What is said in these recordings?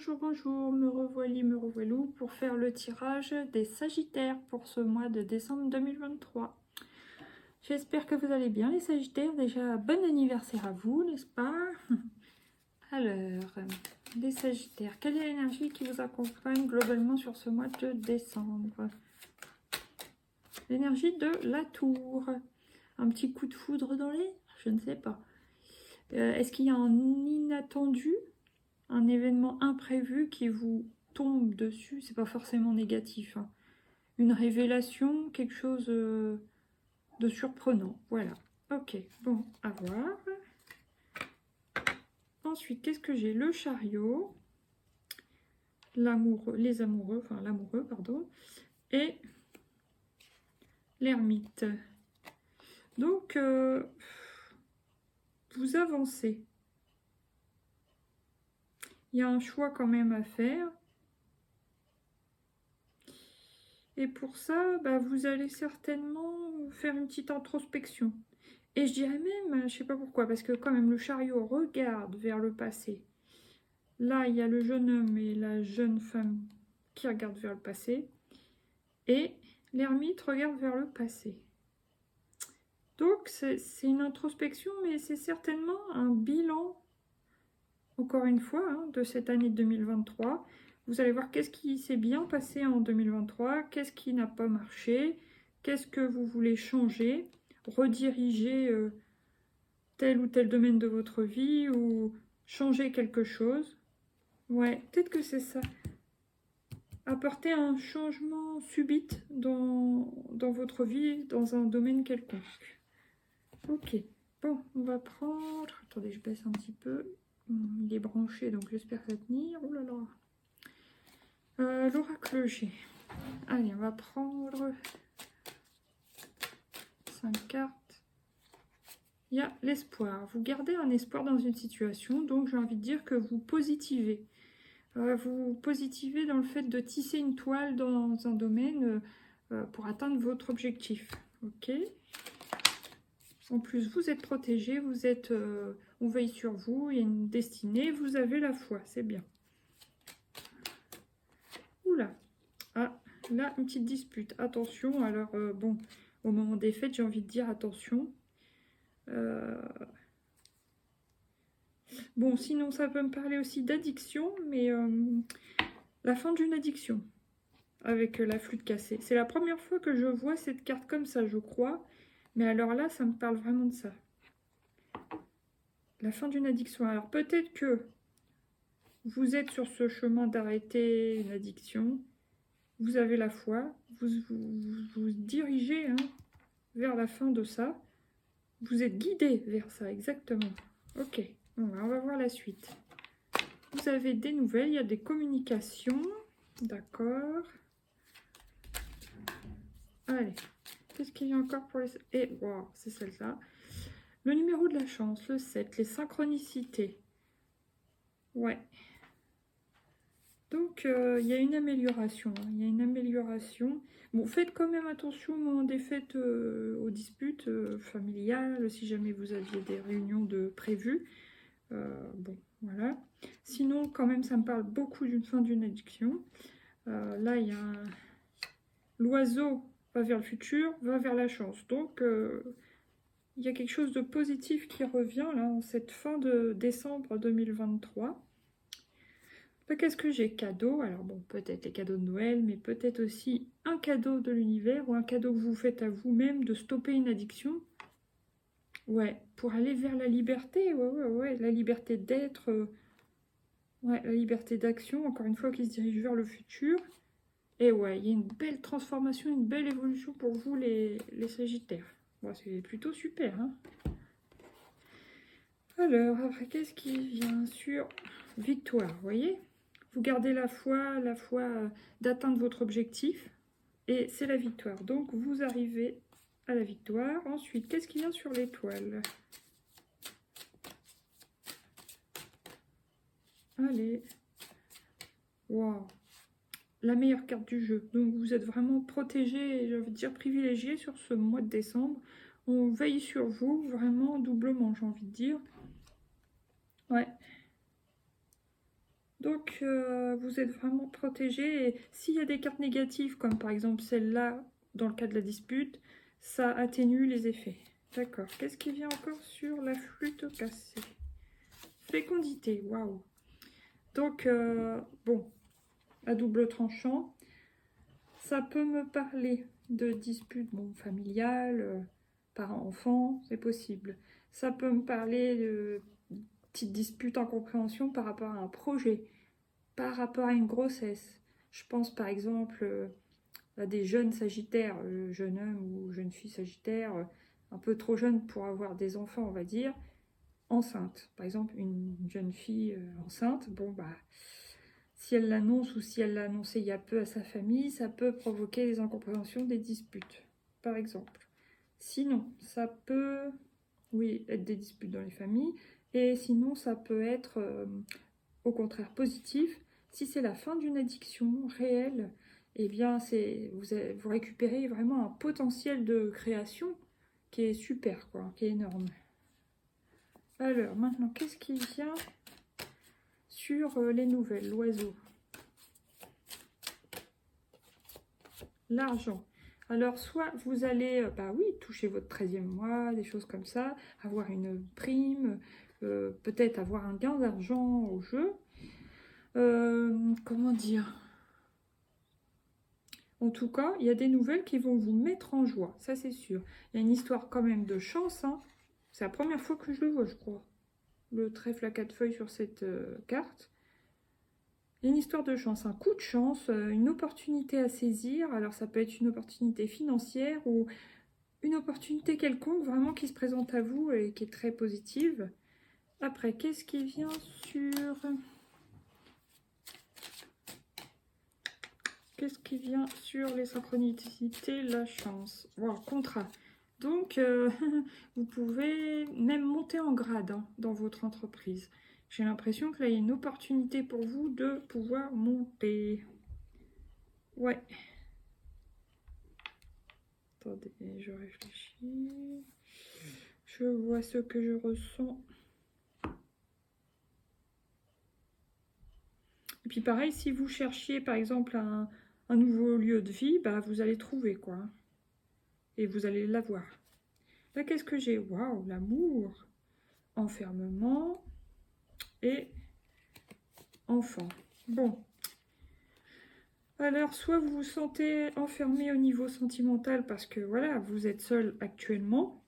Bonjour, bonjour, me revoilou pour faire le tirage des Sagittaires pour ce mois de décembre 2023. J'espère que vous allez bien les Sagittaires, déjà bon anniversaire à vous, n'est-ce pas? Alors, les Sagittaires, quelle est l'énergie qui vous accompagne globalement sur ce mois de décembre? L'énergie de la tour, un petit coup de foudre dans l'air, je ne sais pas. Est-ce qu'il y a un inattendu? Un événement imprévu qui vous tombe dessus, c'est pas forcément négatif, hein. Une révélation, quelque chose de surprenant, voilà. Ok, bon, à voir. Ensuite, qu'est-ce que j'ai? Le chariot, l'amoureux, l'amoureux, pardon, et l'ermite. Donc, vous avancez. Il y a un choix quand même à faire. Et pour ça, vous allez certainement faire une petite introspection. Et je dirais même, je sais pas pourquoi, parce que quand même le chariot regarde vers le passé. Là, il y a le jeune homme et la jeune femme qui regardent vers le passé. Et l'ermite regarde vers le passé. Donc, c'est une introspection, mais c'est certainement un bilan, encore une fois, hein, de cette année 2023. Vous allez voir qu'est-ce qui s'est bien passé en 2023, qu'est-ce qui n'a pas marché, qu'est-ce que vous voulez changer, rediriger tel ou tel domaine de votre vie ou changer quelque chose. Ouais, peut-être que c'est ça. Apporter un changement subite dans votre vie, dans un domaine quelconque. Ok, bon, on va prendre... Attendez, je baisse un petit peu. Il est branché, donc j'espère que ça va tenir. Oh là là. L'oracle G. Allez, on va prendre 5 cartes. Il y a l'espoir. Vous gardez un espoir dans une situation, donc j'ai envie de dire que vous positivez. Vous positivez dans le fait de tisser une toile dans un domaine pour atteindre votre objectif. Ok. En plus, vous êtes protégé, on veille sur vous, il y a une destinée, vous avez la foi, c'est bien. Oula. Ah, là, une petite dispute. Attention, alors, bon, au moment des fêtes, j'ai envie de dire attention. Bon, sinon, ça peut me parler aussi d'addiction, mais la fin d'une addiction avec la flûte cassée. C'est la première fois que je vois cette carte comme ça, je crois. Mais alors là, ça me parle vraiment de ça. La fin d'une addiction. Alors, peut-être que vous êtes sur ce chemin d'arrêter une addiction. Vous avez la foi. Vous dirigez vers la fin de ça. Vous êtes guidé vers ça, exactement. Ok, bon, on va voir la suite. Vous avez des nouvelles, il y a des communications. D'accord. Allez, qu'est-ce qu'il y a encore pour les... Et, wow, c'est celle-là. Le numéro de la chance, le 7, les synchronicités. Ouais. Donc, il y a une amélioration. Il y a une amélioration. Bon, faites quand même attention au moment des fêtes, aux disputes familiales, si jamais vous aviez des réunions de prévues. Bon, voilà. Sinon, quand même, ça me parle beaucoup d'une fin d'une addiction. Là, il y a l'oiseau va vers le futur, va vers la chance. Donc, il y a quelque chose de positif qui revient là en cette fin de décembre 2023. Qu'est-ce que j'ai? Cadeau. Alors bon, peut-être les cadeaux de Noël, mais peut-être aussi un cadeau de l'univers ou un cadeau que vous faites à vous-même de stopper une addiction. Ouais, pour aller vers la liberté. Ouais, la liberté d'être. Ouais, la liberté d'action, encore une fois, qui se dirige vers le futur. Et ouais, il y a une belle transformation, une belle évolution pour vous, les Sagittaires. Bon, c'est plutôt super, hein. Alors, après, qu'est-ce qui vient sur victoire, vous voyez? Vous gardez la foi d'atteindre votre objectif. Et c'est la victoire. Donc, vous arrivez à la victoire. Ensuite, qu'est-ce qui vient sur l'étoile? Allez. Waouh. La meilleure carte du jeu. Donc, vous êtes vraiment protégé, je veux dire privilégié sur ce mois de décembre. On veille sur vous, vraiment doublement, j'ai envie de dire. Ouais. Donc, vous êtes vraiment protégé. Et s'il y a des cartes négatives, comme par exemple celle-là, dans le cas de la dispute, ça atténue les effets. D'accord. Qu'est-ce qui vient encore sur la flûte cassée? Fécondité, waouh. Donc, bon, à double tranchant, ça peut me parler de disputes familiales, parents-enfants, c'est possible. Ça peut me parler de petites disputes, incompréhensions par rapport à un projet, par rapport à une grossesse. Je pense par exemple à des jeunes sagittaires, jeune homme ou jeune fille sagittaire, un peu trop jeune pour avoir des enfants, on va dire, enceinte. Par exemple, une jeune fille enceinte, bon bah, si elle l'annonce ou si elle l'a annoncé il y a peu à sa famille, ça peut provoquer des incompréhensions, des disputes, par exemple. Sinon, ça peut, oui, être des disputes dans les familles, et sinon, ça peut être au contraire positif. Si c'est la fin d'une addiction réelle, eh bien, vous récupérez vraiment un potentiel de création qui est super, quoi, qui est énorme. Alors, maintenant, qu'est-ce qui vient sur les nouvelles, l'oiseau? L'argent. Alors, soit vous allez, bah oui, toucher votre 13e mois, des choses comme ça, avoir une prime, peut-être avoir un gain d'argent au jeu. Comment dire? En tout cas, il y a des nouvelles qui vont vous mettre en joie, ça c'est sûr. Il y a une histoire quand même de chance, hein. C'est la première fois que je le vois, je crois. Le trèfle à 4 feuilles sur cette carte. Il y a une histoire de chance, un coup de chance, une opportunité à saisir. Alors ça peut être une opportunité financière ou une opportunité quelconque vraiment qui se présente à vous et qui est très positive. Après, qu'est-ce qui vient sur... Qu'est-ce qui vient sur les synchronicités? La chance. Wow, contrat. Donc, vous pouvez même monter en grade hein, dans votre entreprise. J'ai l'impression que là, il y a une opportunité pour vous de pouvoir monter. Ouais. Attendez, je réfléchis. Je vois ce que je ressens. Et puis pareil, si vous cherchiez par exemple un nouveau lieu de vie, bah, vous allez trouver quoi. Et vous allez l'avoir. Là, qu'est-ce que j'ai? Waouh, l'amour, enfermement et enfant. Bon. Alors, soit vous vous sentez enfermé au niveau sentimental parce que voilà, vous êtes seul actuellement.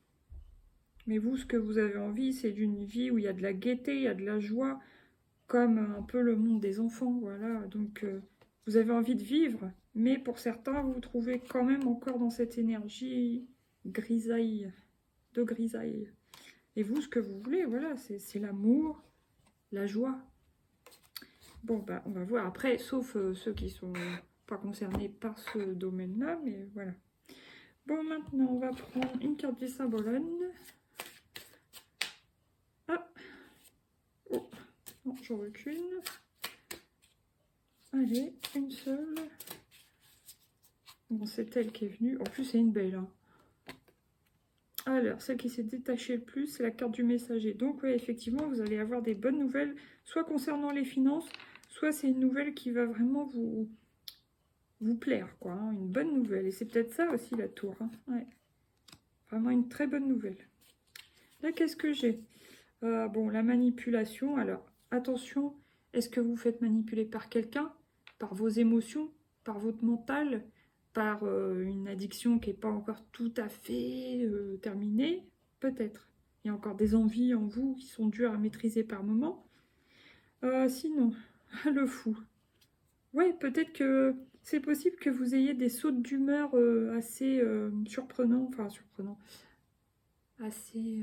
Mais vous, ce que vous avez envie, c'est d'une vie où il y a de la gaieté, il y a de la joie, comme un peu le monde des enfants, voilà. Donc, vous avez envie de vivre, mais pour certains, vous vous trouvez quand même encore dans cette énergie grisaille, de grisaille. Et vous, ce que vous voulez, voilà, c'est l'amour, la joie. Bon, bah, on va voir après, sauf ceux qui sont pas concernés par ce domaine-là, mais voilà. Bon, maintenant, on va prendre une carte du Saint-Bologne. Ah! Oh! Non, j'en veux qu'une. Allez, une seule. Bon, c'est elle qui est venue. En plus, c'est une belle. Hein. Alors, celle qui s'est détachée le plus, c'est la carte du messager. Donc, oui, effectivement, vous allez avoir des bonnes nouvelles, soit concernant les finances, soit c'est une nouvelle qui va vraiment vous plaire, quoi. Hein, une bonne nouvelle. Et c'est peut-être ça aussi, la tour. Hein. Ouais. Vraiment une très bonne nouvelle. Là, qu'est-ce que j'ai? Bon, la manipulation. Alors, attention, est-ce que vous faites manipuler par quelqu'un? Par vos émotions? Par votre mental? Par une addiction qui n'est pas encore tout à fait terminée? Peut-être. Il y a encore des envies en vous qui sont dures à maîtriser par moment. Sinon, le fou. Ouais, peut-être que c'est possible que vous ayez des sautes d'humeur assez surprenants. Enfin, surprenants. Assez...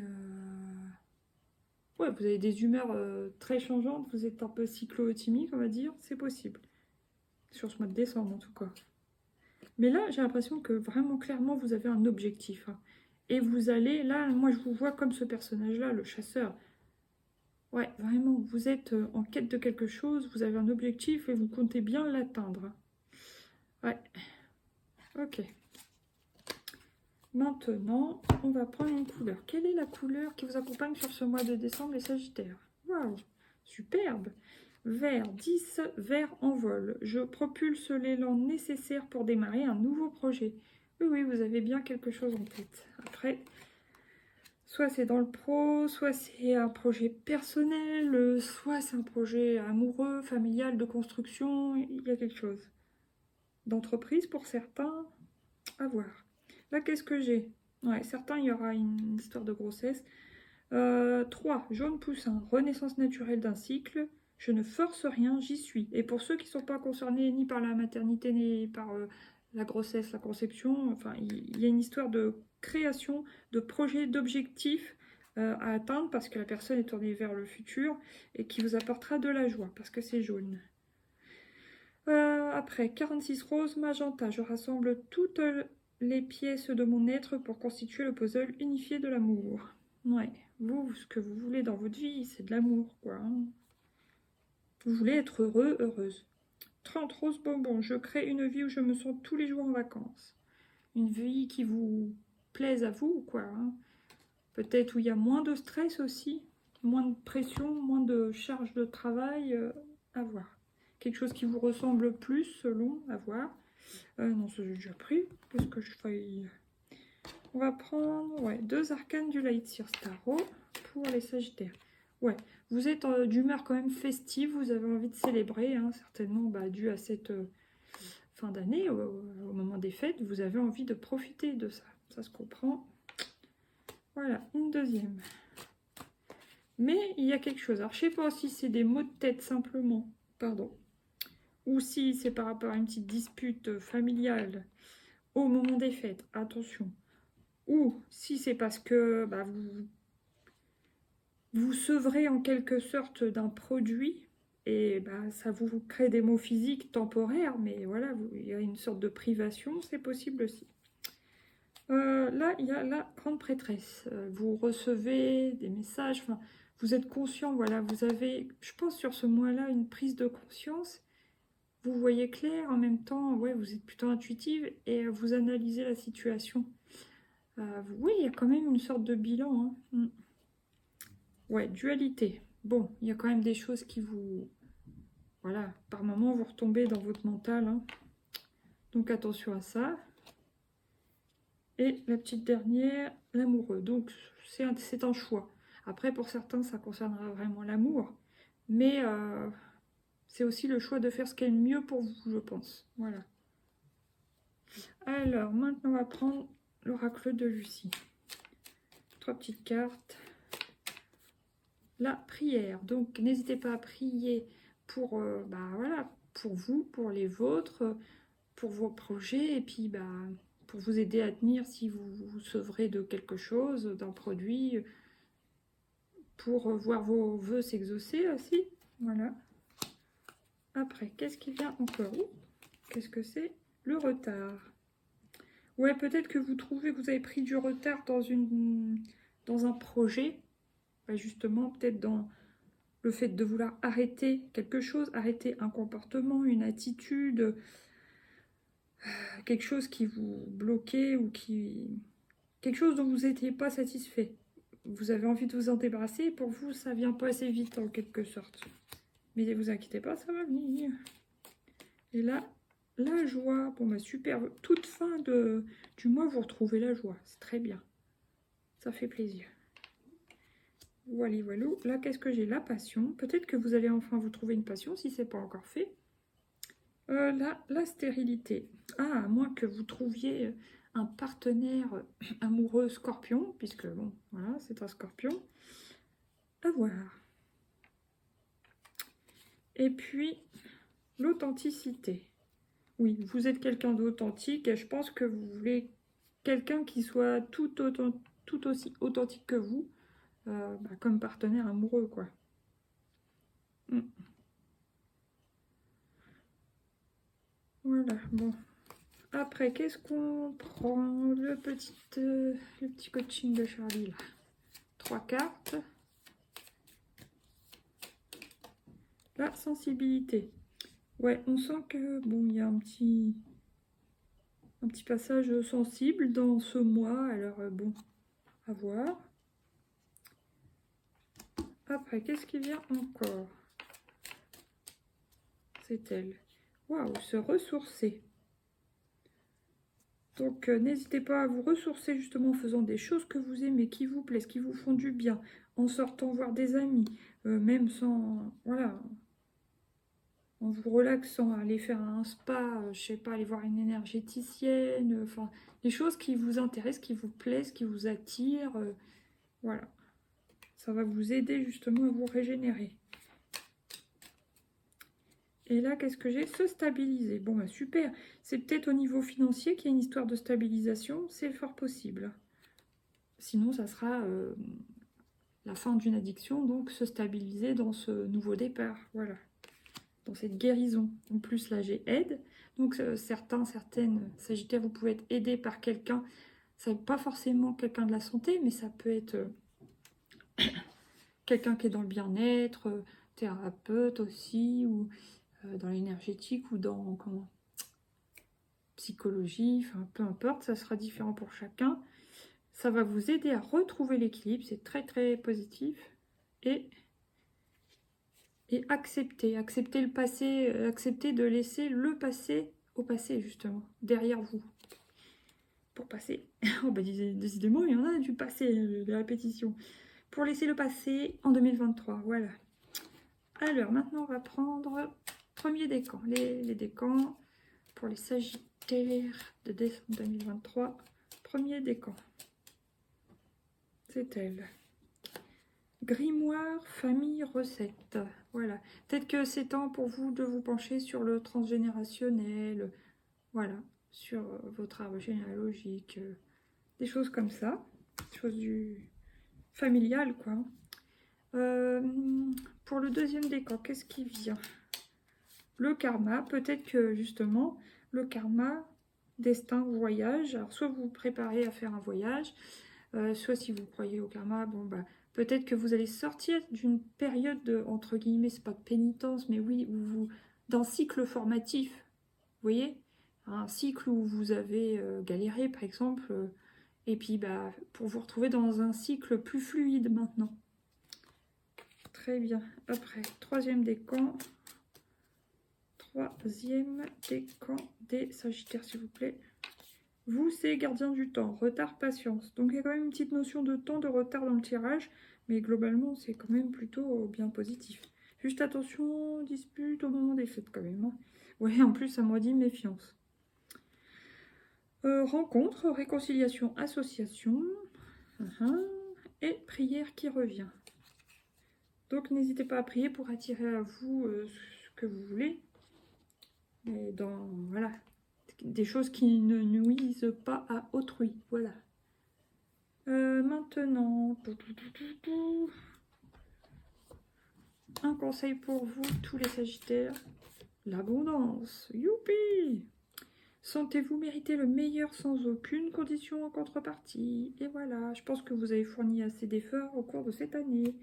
Ouais, vous avez des humeurs très changeantes, vous êtes un peu cyclo-timique, on va dire, c'est possible. Sur ce mois de décembre, en tout cas. Mais là, j'ai l'impression que vraiment, clairement, vous avez un objectif. Hein. Et vous allez, là, moi, je vous vois comme ce personnage-là, le chasseur. Ouais, vraiment, vous êtes en quête de quelque chose, vous avez un objectif et vous comptez bien l'atteindre. Ouais, ok. Maintenant, on va prendre une couleur. Quelle est la couleur qui vous accompagne sur ce mois de décembre, les Sagittaires? Waouh, superbe! Vert 10, vert en vol. Je propulse l'élan nécessaire pour démarrer un nouveau projet. Oui, oui, vous avez bien quelque chose en tête. Après, soit c'est dans le pro, soit c'est un projet personnel, soit c'est un projet amoureux, familial, de construction. Il y a quelque chose. D'entreprise pour certains, à voir. Là, qu'est-ce que j'ai? Ouais, certains, il y aura une histoire de grossesse. 3, jaune poussin, renaissance naturelle d'un cycle. Je ne force rien, j'y suis. Et pour ceux qui ne sont pas concernés ni par la maternité, ni par la grossesse, la conception, enfin, il y a une histoire de création, de projet, d'objectifs à atteindre parce que la personne est tournée vers le futur et qui vous apportera de la joie parce que c'est jaune. Après, 46 rose, magenta. Je rassemble toutes les pièces de mon être pour constituer le puzzle unifié de l'amour. Ouais, vous, ce que vous voulez dans votre vie, c'est de l'amour, quoi. Hein. Vous voulez être heureux, heureuse. 30 rose bonbons. Je crée une vie où je me sens tous les jours en vacances. Une vie qui vous plaise à vous, quoi. Hein. Peut-être où il y a moins de stress aussi, moins de pression, moins de charge de travail, à voir. Quelque chose qui vous ressemble plus, selon, à voir. Non, ça j'ai déjà pris. Qu'est-ce que je fais? On va prendre 2 arcanes du Lightseer Tarot pour les Sagittaires. Ouais, vous êtes d'humeur quand même festive, vous avez envie de célébrer, hein, certainement dû à cette fin d'année, au moment des fêtes, vous avez envie de profiter de ça. Ça se comprend. Voilà, une deuxième. Mais il y a quelque chose. Alors, je ne sais pas si c'est des maux de tête simplement, pardon, ou si c'est par rapport à une petite dispute familiale au moment des fêtes, attention. Ou si c'est parce que vous sevrez en quelque sorte d'un produit et ça vous crée des maux physiques temporaires, mais voilà, il y a une sorte de privation, c'est possible aussi. Là, il y a la grande prêtresse. Vous recevez des messages, enfin, vous êtes conscient, voilà, vous avez, je pense sur ce mois-là, une prise de conscience. Vous voyez clair, en même temps, ouais, vous êtes plutôt intuitive et vous analysez la situation. Oui, il y a quand même une sorte de bilan. Hein. Ouais, dualité. Bon, il y a quand même des choses qui vous... Voilà, par moment, vous retombez dans votre mental. Hein. Donc, attention à ça. Et la petite dernière, l'amoureux. Donc, c'est un choix. Après, pour certains, ça concernera vraiment l'amour. Mais c'est aussi le choix de faire ce qui est le mieux pour vous, je pense. Voilà. Alors, maintenant, on va prendre l'oracle de Lucie. 3 petites cartes. La prière. Donc, n'hésitez pas à prier pour, voilà, pour vous, pour les vôtres, pour vos projets, et puis pour vous aider à tenir si vous vous sevrez de quelque chose, d'un produit, pour voir vos vœux s'exaucer aussi. Voilà. Après, qu'est-ce qui vient encore? Qu'est-ce que c'est? Le retard. Ouais, peut-être que vous trouvez que vous avez pris du retard dans un projet. Justement, peut-être dans le fait de vouloir arrêter quelque chose, arrêter un comportement, une attitude, quelque chose qui vous bloquait ou quelque chose dont vous n'étiez pas satisfait. Vous avez envie de vous en débarrasser et pour vous, ça vient pas assez vite en quelque sorte. Mais ne vous inquiétez pas, ça va venir. Et là, la joie, bon super, toute fin du mois, vous retrouvez la joie, c'est très bien. Ça fait plaisir. Voilà, voilà. Là, qu'est-ce que j'ai? La passion. Peut-être que vous allez enfin vous trouver une passion si ce n'est pas encore fait. Là, la stérilité. Ah, à moins que vous trouviez un partenaire amoureux scorpion, puisque bon, voilà, c'est un scorpion. À voir. Et puis, l'authenticité. Oui, vous êtes quelqu'un d'authentique et je pense que vous voulez quelqu'un qui soit tout aussi authentique que vous, comme partenaire amoureux, quoi. Voilà, bon. Après, qu'est-ce qu'on prend? Le petit coaching de Charlie, là. 3 cartes. La sensibilité. Ouais, on sent que, bon, il y a un petit passage sensible dans ce mois. Alors, bon, à voir. Après, qu'est-ce qui vient encore? c'est elle. Waouh, se ressourcer. Donc, n'hésitez pas à vous ressourcer justement en faisant des choses que vous aimez, qui vous plaisent, qui vous font du bien, en sortant voir des amis, même sans, voilà, en vous relaxant, aller faire un spa, je sais pas, aller voir une énergéticienne, enfin, des choses qui vous intéressent, qui vous plaisent, qui vous attirent, voilà. Ça va vous aider justement à vous régénérer. Et là, qu'est-ce que j'ai? Se stabiliser. Bon, bah super. C'est peut-être au niveau financier qu'il y a une histoire de stabilisation. C'est fort possible. Sinon, ça sera la fin d'une addiction. Donc, se stabiliser dans ce nouveau départ. Voilà. Dans cette guérison. En plus, là, j'ai aide. Donc, certaines Sagittaires, vous pouvez être aidé par quelqu'un. Ça n'est pas forcément quelqu'un de la santé, mais ça peut être quelqu'un qui est dans le bien-être, thérapeute aussi, ou dans l'énergétique ou dans psychologie, enfin peu importe, ça sera différent pour chacun. Ça va vous aider à retrouver l'équilibre, c'est très très positif. Et accepter le passé, accepter de laisser le passé au passé justement, derrière vous. Pour passer, oh bah décidément il y en a du passé, des répétitions. Pour laisser le passé en 2023, voilà. Alors maintenant on va prendre premier décan, les décans pour les Sagittaires de décembre 2023. Premier décan, c'est elle. Grimoire, famille, recette. Voilà. Peut-être que c'est temps pour vous de vous pencher sur le transgénérationnel, voilà, sur votre arbre généalogique, des choses comme ça, des choses du familial, quoi. Pour le deuxième décan, qu'est-ce qui vient? Le karma, peut-être que justement, le karma, destin, voyage. Alors, soit vous vous préparez à faire un voyage, soit si vous croyez au karma, bon, bah, peut-être que vous allez sortir d'une période de, entre guillemets, c'est pas de pénitence, mais oui, d'un cycle formatif, vous voyez? Un cycle où vous avez galéré, par exemple, et puis bah, pour vous retrouver dans un cycle plus fluide maintenant. Très bien. Après, troisième décan. Troisième décan des Sagittaires, s'il vous plaît. Vous, c'est gardien du temps, retard, patience. Donc, il y a quand même une petite notion de temps, de retard dans le tirage. Mais globalement, c'est quand même plutôt bien positif. Juste attention, dispute au moment des fêtes quand même. Hein. Ouais, en plus, ça m'a dit méfiance. Rencontre, réconciliation, association. Et prière qui revient. Donc, n'hésitez pas à prier pour attirer à vous ce que vous voulez. Et dans, voilà, des choses qui ne nuisent pas à autrui, voilà. Maintenant, un conseil pour vous, tous les Sagittaires, l'abondance, youpi! Sentez-vous mériter le meilleur sans aucune condition en contrepartie. Et voilà, je pense que vous avez fourni assez d'efforts au cours de cette année.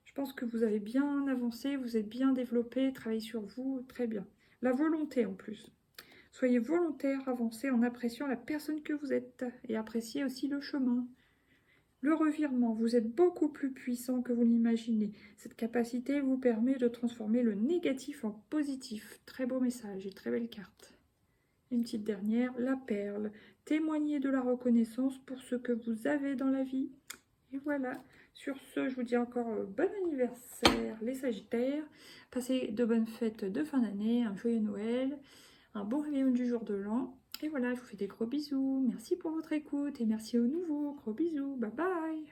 Je pense que vous avez bien avancé, vous êtes bien développé, travaillé sur vous, très bien. La volonté en plus. Soyez volontaire, avancez en appréciant la personne que vous êtes et appréciez aussi le chemin. Le revirement, vous êtes beaucoup plus puissant que vous l'imaginez. Cette capacité vous permet de transformer le négatif en positif. Très beau message et très belle carte. Une petite dernière, la perle. Témoignez de la reconnaissance pour ce que vous avez dans la vie. Et voilà. Sur ce, je vous dis encore bon anniversaire les Sagittaires. Passez de bonnes fêtes de fin d'année, un joyeux Noël, un bon réveillon du jour de l'an. Et voilà, je vous fais des gros bisous. Merci pour votre écoute et merci aux nouveaux. Gros bisous. Bye bye.